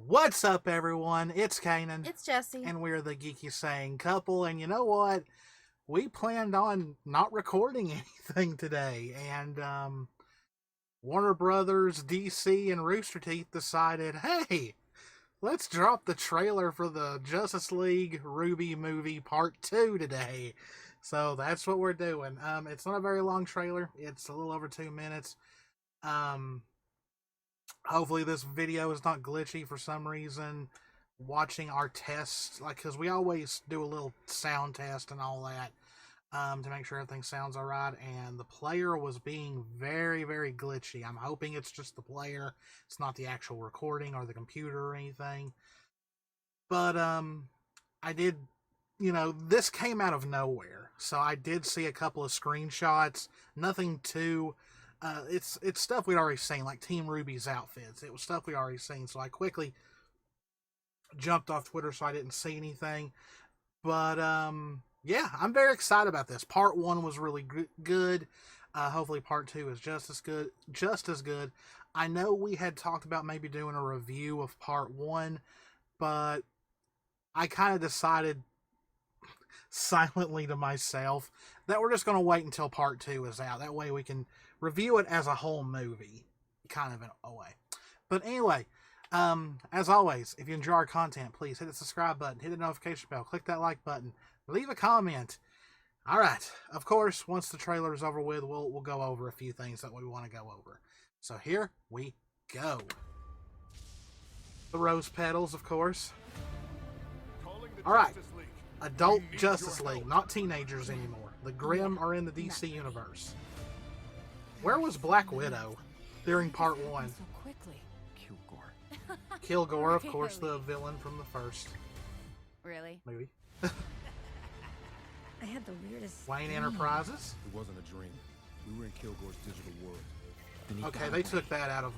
What's up, everyone? It's Kanan. It's Jessie. And we're the Geeky Saying couple. And you know what? We planned on not recording anything today. And Warner Brothers, DC, and Rooster Teeth decided, hey, let's drop the trailer for the Justice League RWBY Movie Part 2 today. So that's what we're doing. It's not a very long trailer. It's a little over 2 minutes. Hopefully this video is not glitchy for some reason. Watching our tests, because we always do a little sound test and all that, to make sure everything sounds alright, and the player was being very, very glitchy. I'm hoping it's just the player. It's not the actual recording or the computer or anything. But, I did, this came out of nowhere. So I did see a couple of screenshots. Nothing too... it's stuff we'd already seen, like Team RWBY's outfits. It was stuff we already seen, so I quickly jumped off Twitter so I didn't see anything. But, yeah, I'm very excited about this. Part 1 was really good. Hopefully Part 2 is just as good. I know we had talked about maybe doing a review of Part 1, but I kind of decided silently to myself that we're just going to wait until Part 2 is out. That way we can review it as a whole movie, kind of in a way. But anyway, as always, if you enjoy our content, please hit the subscribe button, hit the notification bell, click that like button, leave a comment. Alright, of course, once the trailer is over with, we'll go over a few things that we want to go over. So here we go. The rose petals, of course. Alright. Adult Justice League, not teenagers anymore. The Grimm are in the DC universe. Where was Black Widow during Part 1? Kilgore, of course, the villain from the first movie. I had the weirdest Wayne Enterprises. It wasn't a dream. We were in Kilgore's digital world. Okay, they took that out of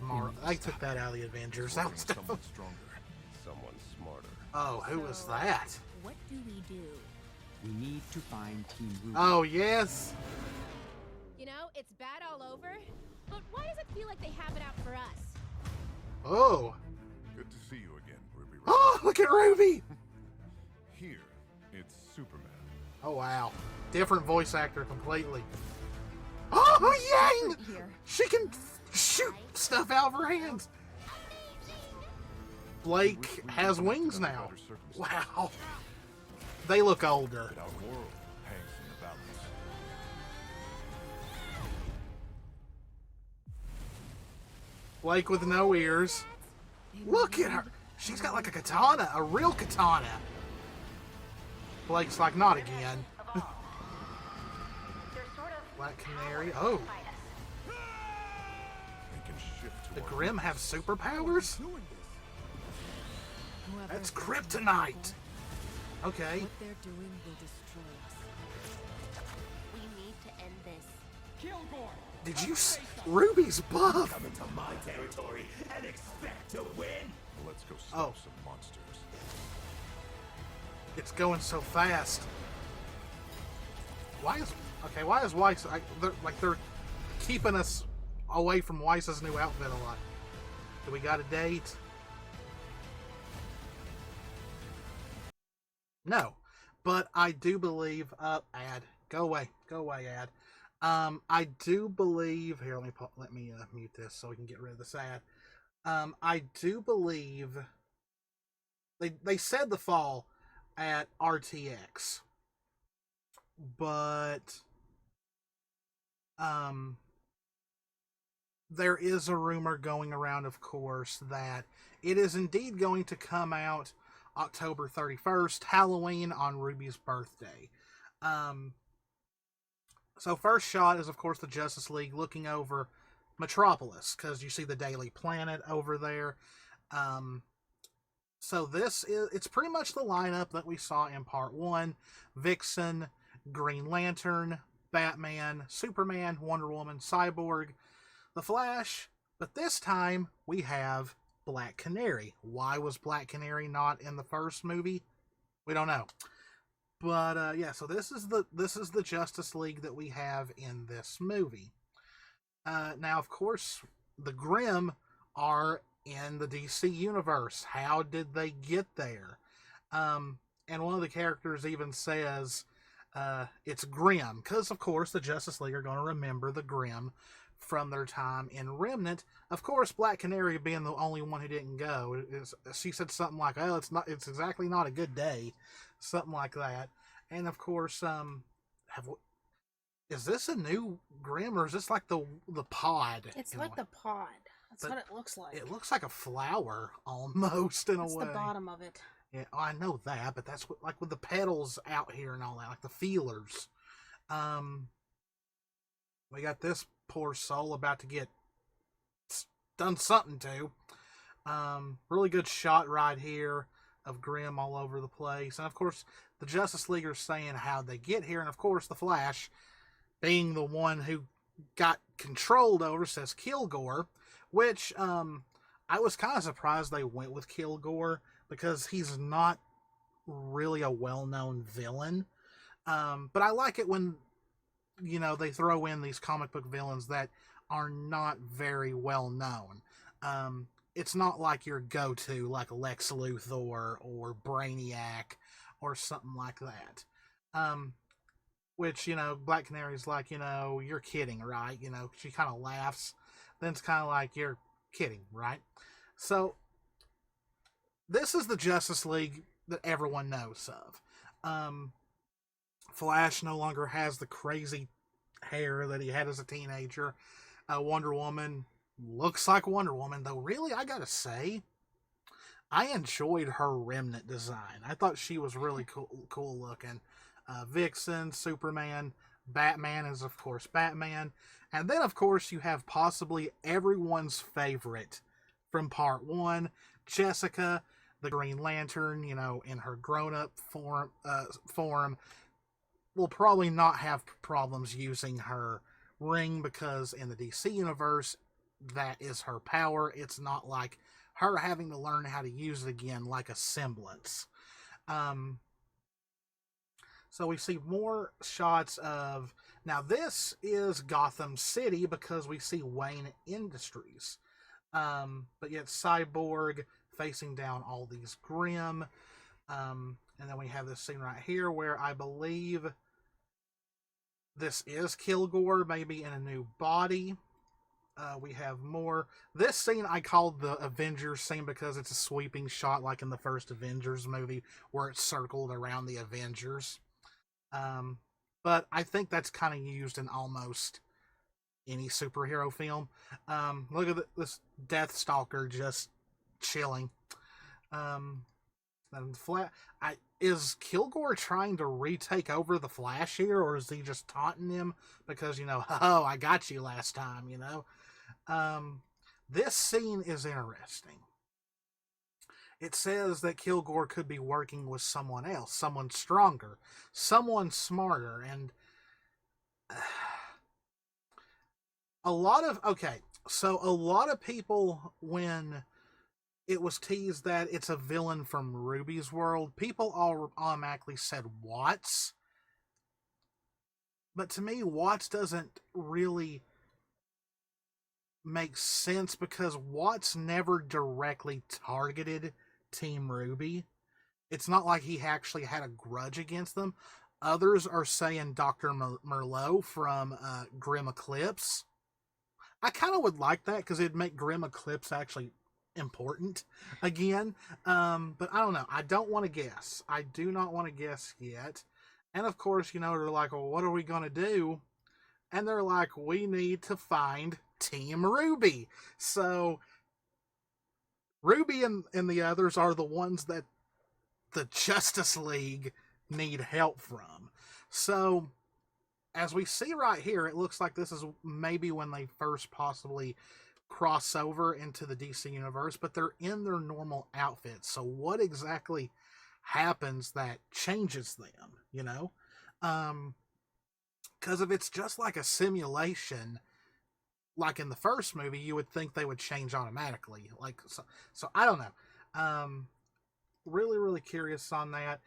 They took that out of the Avengers. That was someone stronger, someone smarter. Oh, who was that? What do we do? We need to find Team RWBY. Oh, yes. You know, it's bad all over, but why does it feel like they have it out for us? Oh. Good to see you again, Ruby. Oh, look at RWBY. Here, it's Superman. Oh, wow. Different voice actor completely. Oh, Yang! She can shoot stuff out of her hands. Blake has wings now. Wow. They look older. Our world hangs in the balance. Blake with no ears. Look at her. She's got like a katana, a real katana. Blake's like, not again. Black Canary. Oh. The Grimm have superpowers? That's kryptonite. Okay. What they're doing will destroy us. We need to end this. Kilgore! Did you see RWBY's buff? Come into my territory and expect to win? Well, let's go stop some monsters. It's going so fast. Why is Weiss they're keeping us away from Weiss's new outfit a lot? Do we got a date? No, but I do believe ad. Go away, ad. I do believe here. Let me mute this so we can get rid of this ad. I do believe they said the fall at RTX, but there is a rumor going around, of course, that it is indeed going to come out October 31st, Halloween, on RWBY's birthday. So first shot is, of course, the Justice League looking over Metropolis, because you see the Daily Planet over there. So it's pretty much the lineup that we saw in Part 1. Vixen, Green Lantern, Batman, Superman, Wonder Woman, Cyborg, The Flash, but this time we have Black Canary. Why was Black Canary not in the first movie? We don't know. But yeah, so this is the Justice League that we have in this movie. Now, of course, the Grimm are in the DC universe. How did they get there? And one of the characters even says it's Grimm, because of course the Justice League are going to remember the Grimm from their time in Remnant. Of course, Black Canary being the only one who didn't go, she said something like, "Oh, it's exactly not a good day," something like that. And of course, is this a new Grimm, or is this like the pod? It's like the pod. That's what it looks like. It looks like a flower almost in a way. It's the bottom of it. Yeah, I know that, but that's what, like with the petals out here and all that, like the feelers. We got this poor soul about to get done something to. Really good shot right here of Grimm all over the place. And of course, the Justice League are saying how they get here. And of course, the Flash, being the one who got controlled over, says Kilgore, which I was kind of surprised they went with Kilgore because he's not really a well-known villain. But I like it when, you know, they throw in these comic book villains that are not very well-known. It's not like your go-to, like Lex Luthor or Brainiac or something like that. Which, you know, Black Canary's like, you know, you're kidding, right? You know, she kind of laughs. Then it's kind of like, you're kidding, right? So, this is the Justice League that everyone knows of. Flash no longer has the crazy hair that he had as a teenager. Wonder Woman looks like Wonder Woman, though really, I gotta say, I enjoyed her Remnant design. I thought she was really cool looking. Vixen, Superman, Batman is, of course, Batman. And then, of course, you have possibly everyone's favorite from part one, Jessica, the Green Lantern, you know, in her grown-up form, will probably not have problems using her ring because in the DC universe, that is her power. It's not like her having to learn how to use it again like a semblance. So we see more shots of... Now, this is Gotham City because we see Wayne Industries. But yet Cyborg facing down all these Grimm. And then we have this scene right here where I believe this is Kilgore, maybe in a new body. We have more. This scene I called the Avengers scene because it's a sweeping shot like in the first Avengers movie where it's circled around the Avengers. But I think that's kind of used in almost any superhero film. Look at this Deathstalker just chilling. Is Kilgore trying to retake over the Flash here, or is he just taunting him because, you know, oh, I got you last time, you know? This scene is interesting. It says that Kilgore could be working with someone else, someone stronger, someone smarter, and a lot of people, when it was teased that it's a villain from RWBY's world, people all automatically said Watts. But to me, Watts doesn't really make sense because Watts never directly targeted Team RWBY. It's not like he actually had a grudge against them. Others are saying Dr. Merlot from Grim Eclipse. I kind of would like that because it'd make Grim Eclipse actually important again. But I don't know. I don't want to guess. I do not want to guess yet. And of course, you know, they're like, well, what are we going to do? And they're like, we need to find Team RWBY. So RWBY and the others are the ones that the Justice League need help from. So as we see right here, it looks like this is maybe when they first possibly cross over into the DC universe, but they're in their normal outfits. So what exactly happens that changes them, you know? Because if it's just like a simulation, like in the first movie, you would think they would change automatically. Like, so I don't know. Really, really curious on that.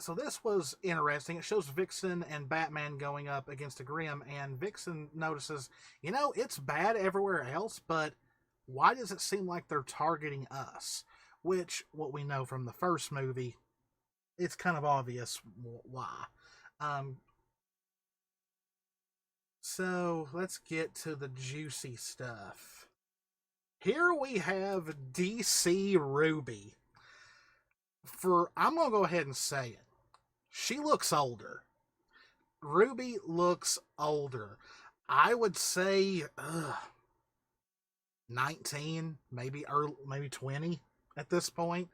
So this was interesting. It shows Vixen and Batman going up against a Grimm, and Vixen notices, you know, it's bad everywhere else, but why does it seem like they're targeting us? Which, what we know from the first movie, it's kind of obvious why. So let's get to the juicy stuff. Here we have DC RWBY. I'm going to go ahead and say it. She looks older. RWBY looks older. I would say 19, maybe 20 at this point.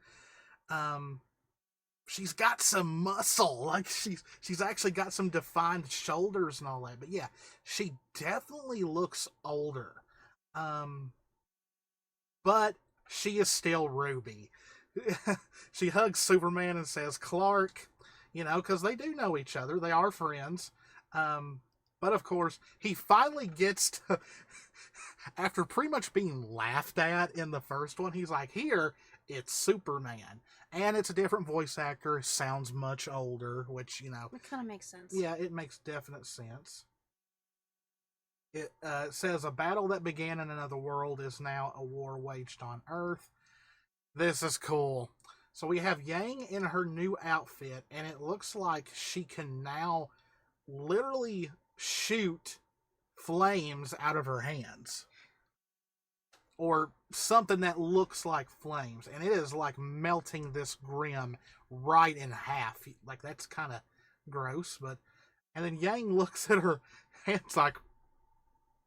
She's got some muscle. Like she's actually got some defined shoulders and all that. But yeah, she definitely looks older. But she is still RWBY. She hugs Superman and says, Clark, because they do know each other. They are friends. But of course, he finally gets to, after pretty much being laughed at in the first one, he's like, here, it's Superman. And it's a different voice actor, sounds much older, which, It kind of makes sense. yeah, it makes definite sense. It says, a battle that began in another world is now a war waged on Earth. This is cool. So we have Yang in her new outfit, and it looks like she can now literally shoot flames out of her hands. Or something that looks like flames. And it is like melting this Grim right in half. Like, that's kind of gross. And then Yang looks at her hands like,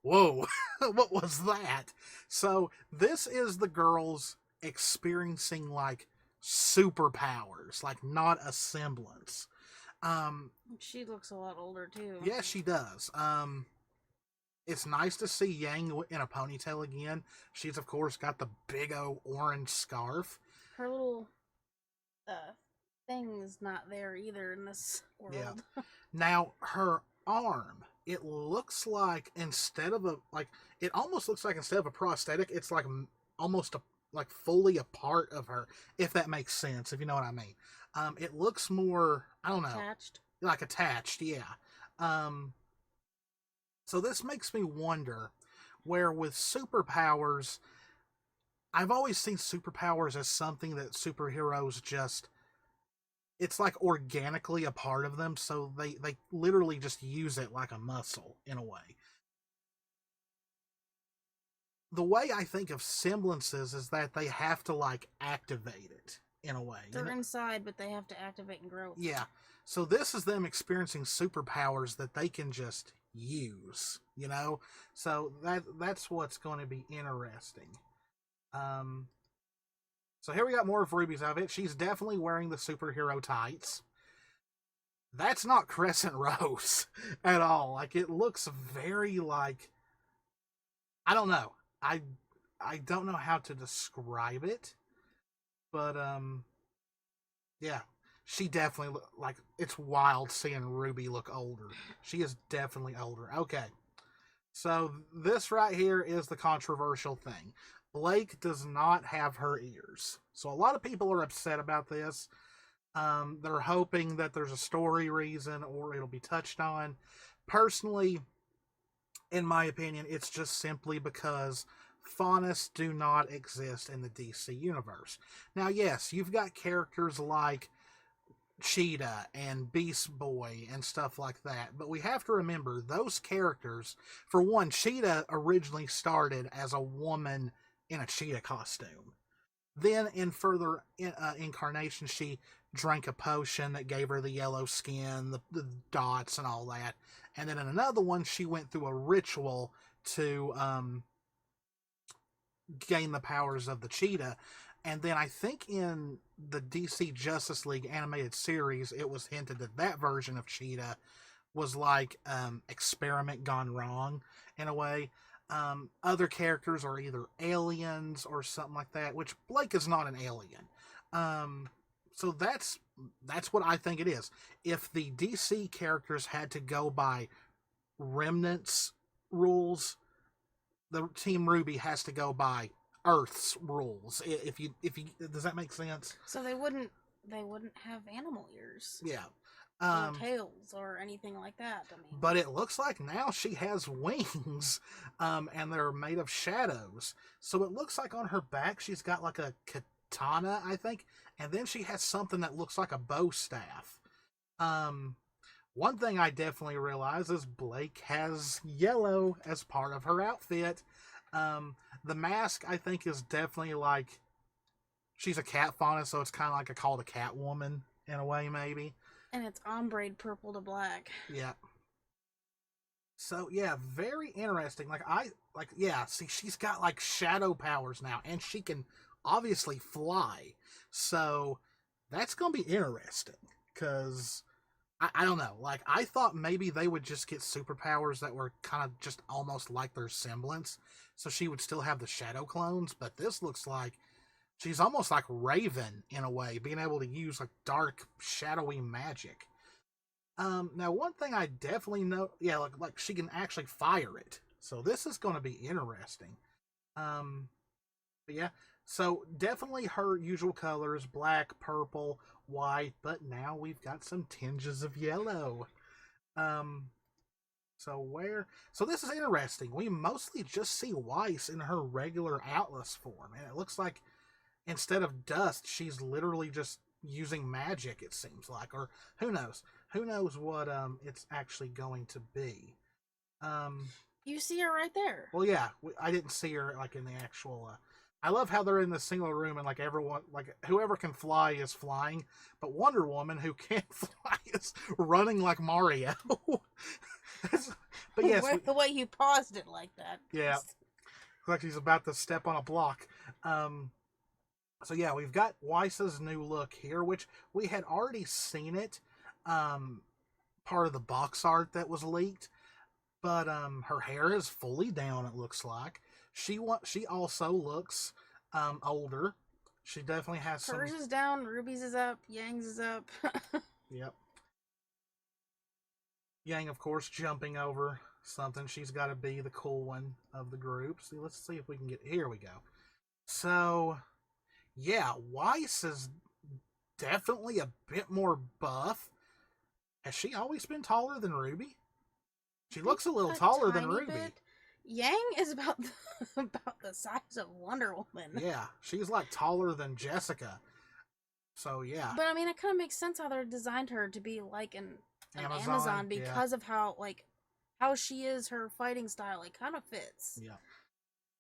whoa, what was that? So this is the girls experiencing like superpowers, like not a semblance. She looks a lot older too. Yeah, she does. It's nice to see Yang in a ponytail again. She's, of course, got the big old orange scarf. Her little thing is not there either in this world. Yeah. Now, her arm, it looks like instead of it almost looks like instead of a prosthetic, it's like almost like fully a part of her, if that makes sense, if you know what I mean. It looks more, I don't know. Attached? Like attached, yeah. So this makes me wonder, where with superpowers, I've always seen superpowers as something that superheroes just, it's like organically a part of them, so they literally just use it like a muscle, in a way. The way I think of semblances is that they have to, like, activate it, in a way. They're inside, but they have to activate and grow. Yeah. So this is them experiencing superpowers that they can just use, So that's what's going to be interesting. So here we got more of RWBY's outfit. She's definitely wearing the superhero tights. That's not Crescent Rose at all. Like, it looks very like, I don't know. I don't know how to describe it, but yeah. She definitely like, it's wild seeing RWBY look older. She is definitely older. Okay. So this right here is the controversial thing. Blake does not have her ears. So a lot of people are upset about this. They're hoping that there's a story reason or it'll be touched on. Personally, in my opinion, it's just simply because faunus do not exist in the DC universe. Now, yes, you've got characters like Cheetah and Beast Boy and stuff like that, but we have to remember those characters, for one, Cheetah originally started as a woman in a cheetah costume. Then in further incarnations, she drank a potion that gave her the yellow skin, the dots and all that, and then in another one she went through a ritual to gain the powers of the cheetah. And then I think in the DC Justice League animated series, it was hinted that that version of Cheetah was like experiment gone wrong, in a way. Other characters are either aliens or something like that, which Blake is not an alien. So that's what I think it is. If the DC characters had to go by Remnant's rules, the Team RWBY has to go by Earth's rules. If you does that make sense? So they wouldn't have animal ears. Yeah. no tails or anything like that. I mean, But it looks like now she has wings, and they're made of shadows. So it looks like on her back she's got like a katana, I think, and then she has something that looks like a bow staff. One thing I definitely realize is Blake has yellow as part of her outfit. The mask, I think, is definitely like, she's a cat fauna, so it's kind of like called a cat woman in a way, maybe. and it's ombre purple to black. Yeah. So yeah, very interesting. See, she's got like shadow powers now, and she can obviously fly. So that's gonna be interesting, because I don't know. Like, I thought maybe they would just get superpowers that were kind of just almost like their semblance, so she would still have the shadow clones. But this looks like she's almost like Raven in a way, being able to use like dark, shadowy magic. Now one thing I definitely know, yeah, like she can actually fire it. So this is going to be interesting. But yeah, so definitely her usual colors: black, purple, white. But now we've got some tinges of yellow. So this is interesting. We mostly just see Weiss in her regular Atlas form, and it looks like instead of dust, she's literally just using magic, it seems like. Or who knows? Who knows what it's actually going to be? You see her right there. Well, yeah, I didn't see her like in the actual. I love how they're in the single room and like everyone, like whoever can fly is flying, but Wonder Woman, who can't fly, is running like Mario. But yes, The way you paused it like that. yeah, like he's about to step on a block. So yeah, we've got Weiss's new look here, which we had already seen it, part of the box art that was leaked. But her hair is fully down, it looks like. She also looks older. She definitely has some. Hers is down, Ruby's is up, Yang's is up. Yep. Yang, of course, jumping over something. She's got to be the cool one of the group. See, let's see if we can get. Here we go. So, yeah, Weiss is definitely a bit more buff. Has she always been taller than Ruby? She looks a little taller than tiny Ruby. bit. Yang is about the size of Wonder Woman. Yeah, she's like taller than Jessica. So yeah. But I mean, it kind of makes sense how they designed her to be like an Amazon because of how she is, her fighting style. It kind of fits. Yeah.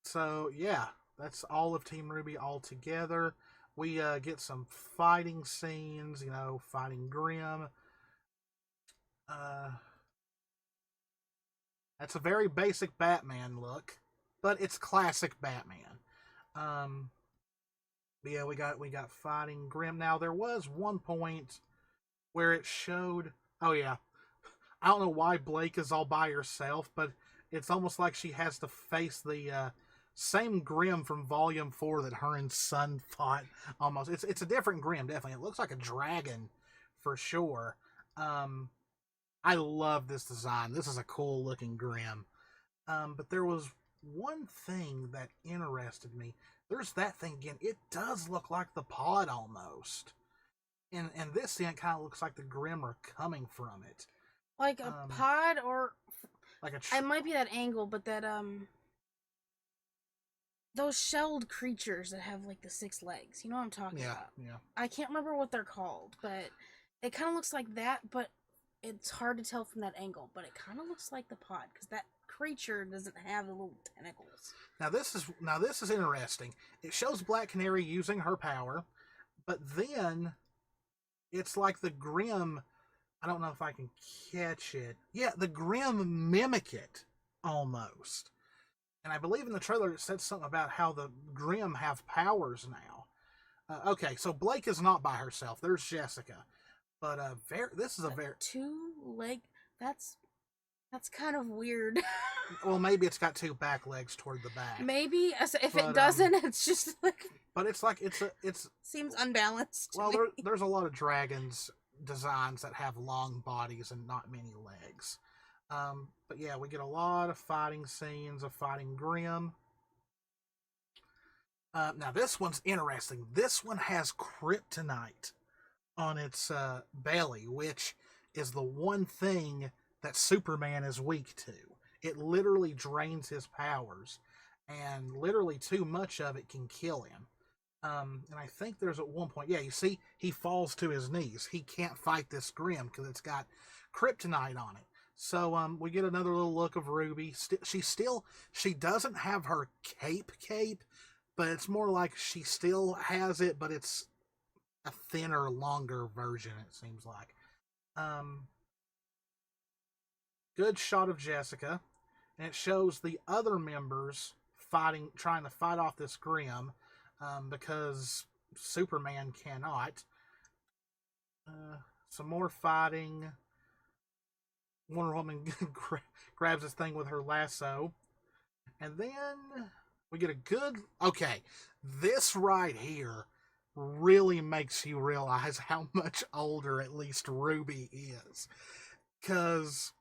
So yeah, that's all of Team RWBY all together. We get some fighting scenes. Fighting Grimm. That's a very basic Batman look, but it's classic Batman. But yeah, we got fighting Grimm. Now there was one point where it showed. Oh yeah, I don't know why Blake is all by herself, but it's almost like she has to face the same Grimm from Volume 4 that her and Sun fought. Almost, it's a different Grimm. Definitely, it looks like a dragon for sure. I love this design. This is a cool looking Grimm. But there was one thing that interested me. There's that thing again. It does look like the pod almost. And this thing kind of looks like the Grimm are coming from it. Like a pod, or like it might be that angle, but that those shelled creatures that have like the 6 legs. You know what I'm talking about? Yeah. I can't remember what they're called, but it kind of looks like that, but it's hard to tell from that angle, but it kind of looks like the pod because that creature doesn't have the little tentacles. Now this is interesting. It shows Black Canary using her power, but then it's like the Grimm. I don't know if I can catch it. Yeah, the Grimm mimic it almost. And I believe in the trailer it said something about how the Grimm have powers now. Okay, so Blake is not by herself. There's Jessica. But this is a very 2-leg. That's kind of weird. Well, maybe it's got 2 back legs toward the back. Maybe if it doesn't, it's just like. But it's like it's seems unbalanced. Well, there's a lot of dragons designs that have long bodies and not many legs. But yeah, we get a lot of fighting scenes of fighting Grimm. Now this one's interesting. This one has kryptonite on its belly, which is the one thing that Superman is weak to. It literally drains his powers, and literally too much of it can kill him. And I think there's at one point, yeah, you see, he falls to his knees. He can't fight this Grim because it's got kryptonite on it. So we get another little look of Ruby. She doesn't have her cape, but it's more like she still has it, but it's a thinner, longer version, it seems like. Good shot of Jessica, and it shows the other members trying to fight off this Grim, because Superman cannot. Some more fighting. Wonder Woman grabs this thing with her lasso, and then we get a good... Okay, this right here really makes you realize how much older at least RWBY is. Because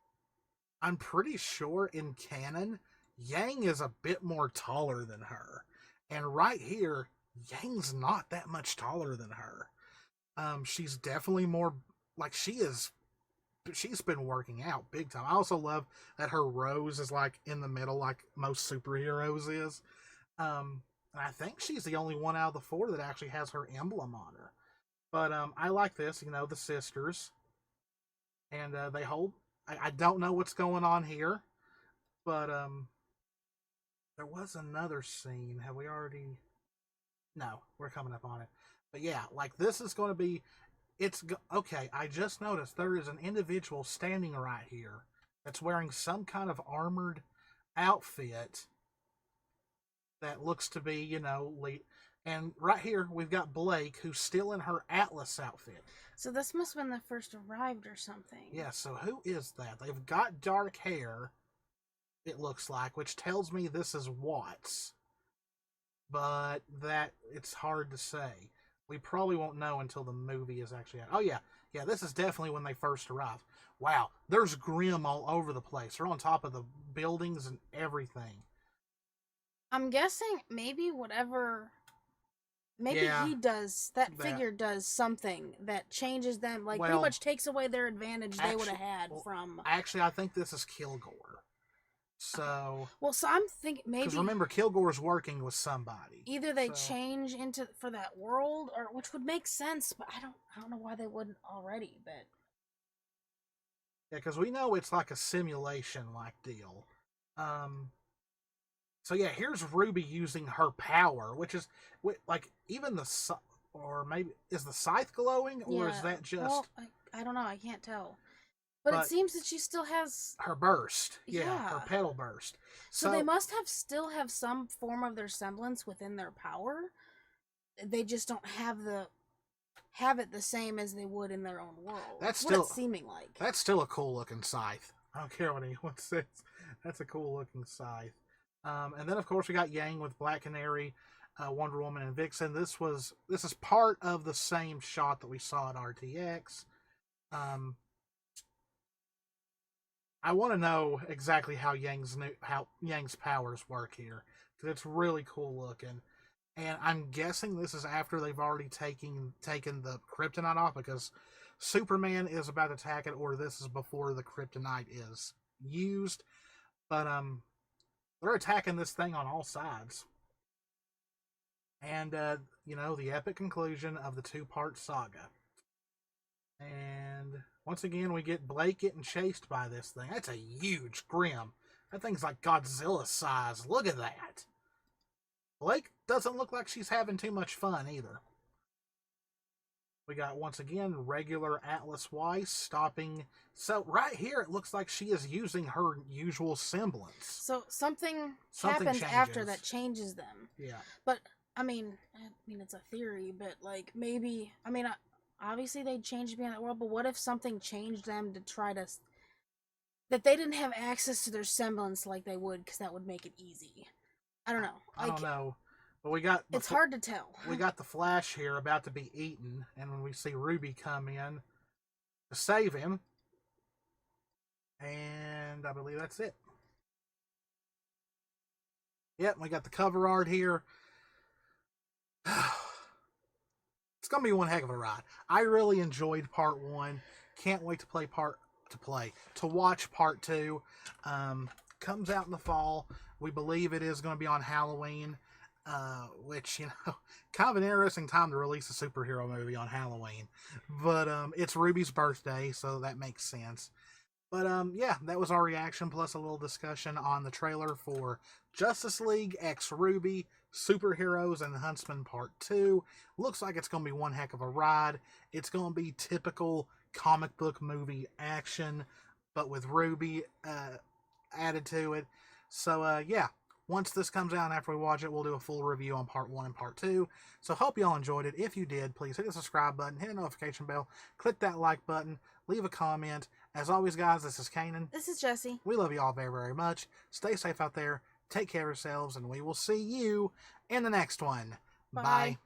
I'm pretty sure in canon, Yang is a bit more taller than her. And right here, Yang's not that much taller than her. She's definitely more... Like, she's been working out big time. I also love that her rose is like in the middle, like most superheroes is. And I think she's the only one out of the four that actually has her emblem on her. But I like this, the sisters. And they hold... I don't know what's going on here. But there was another scene. Have we already... No, we're coming up on it. But yeah, like this is going to be... Okay, I just noticed there is an individual standing right here that's wearing some kind of armored outfit that looks to be, and right here we've got Blake, who's still in her Atlas outfit. So this must have been the first arrived or something. Yeah, so who is that? They've got dark hair, it looks like, which tells me this is Watts. But that, it's hard to say. We probably won't know until the movie is actually out. Oh, yeah. Yeah, this is definitely when they first arrived. Wow, there's Grim all over the place. They're on top of the buildings and everything. I'm guessing maybe whatever... Maybe he does... That figure does something that changes them. Like, pretty much takes away their advantage they would have had from... Actually, I think this is Kilgore. So... Well, so I'm thinking maybe... Because remember, Kilgore's working with somebody. Either they change for that world, or which would make sense, but I don't know why they wouldn't already, but... Yeah, because we know it's like a simulation-like deal. So yeah, here's RWBY using her power, which is, like, even the... Or maybe... Is the scythe glowing, or is that just... Well, I don't know, I can't tell. But it seems that she still has... Her burst. Yeah, her petal burst. So they must still have some form of their semblance within their power. They just don't have it the same as they would in their own world. That's what it's seeming like. That's still a cool looking scythe. I don't care what anyone says. That's a cool looking scythe. And then of course we got Yang with Black Canary, Wonder Woman, and Vixen. This is part of the same shot that we saw at RTX. I want to know exactly how Yang's powers work here, because it's really cool looking. And I'm guessing this is after they've already taken the kryptonite off, because Superman is about to attack it, or this is before the kryptonite is used. But they're attacking this thing on all sides. And the epic conclusion of the 2-part saga. And once again, we get Blake getting chased by this thing. That's a huge Grim. That thing's like Godzilla size. Look at that. Blake doesn't look like she's having too much fun either. We got, once again, regular Atlas Weiss stopping. So right here, it looks like she is using her usual semblance. So something happens after that changes them. Yeah. But, I mean, it's a theory, but, like, maybe... Obviously, they'd change to be in that world, but what if something changed them to try to... That they didn't have access to their semblance like they would, because that would make it easy. I don't know. I don't know. But we got... It's hard to tell. We got the Flash here about to be eaten, and when we see RWBY come in to save him, and I believe that's it. Yep, we got the cover art here. It's going to be one heck of a ride. I really enjoyed part 1. Can't wait to watch part 2. Comes out in the fall. We believe it is going to be on Halloween, which, you know, kind of an interesting time to release a superhero movie on Halloween. But it's Ruby's birthday, so that makes sense. But yeah, that was our reaction plus a little discussion on the trailer for Justice League X RWBY, Superheroes and Huntsman Part 2. Looks like it's going to be one heck of a ride. It's going to be typical comic book movie action, but with RWBY added to it. So yeah, once this comes out and after we watch it, we'll do a full review on Part 1 and Part 2. So hope y'all enjoyed it. If you did, please hit the subscribe button, hit the notification bell, click that like button, leave a comment. As always, guys, this is Kanan. This is Jessie. We love you all very, very much. Stay safe out there. Take care of yourselves, and we will see you in the next one. Bye. Bye.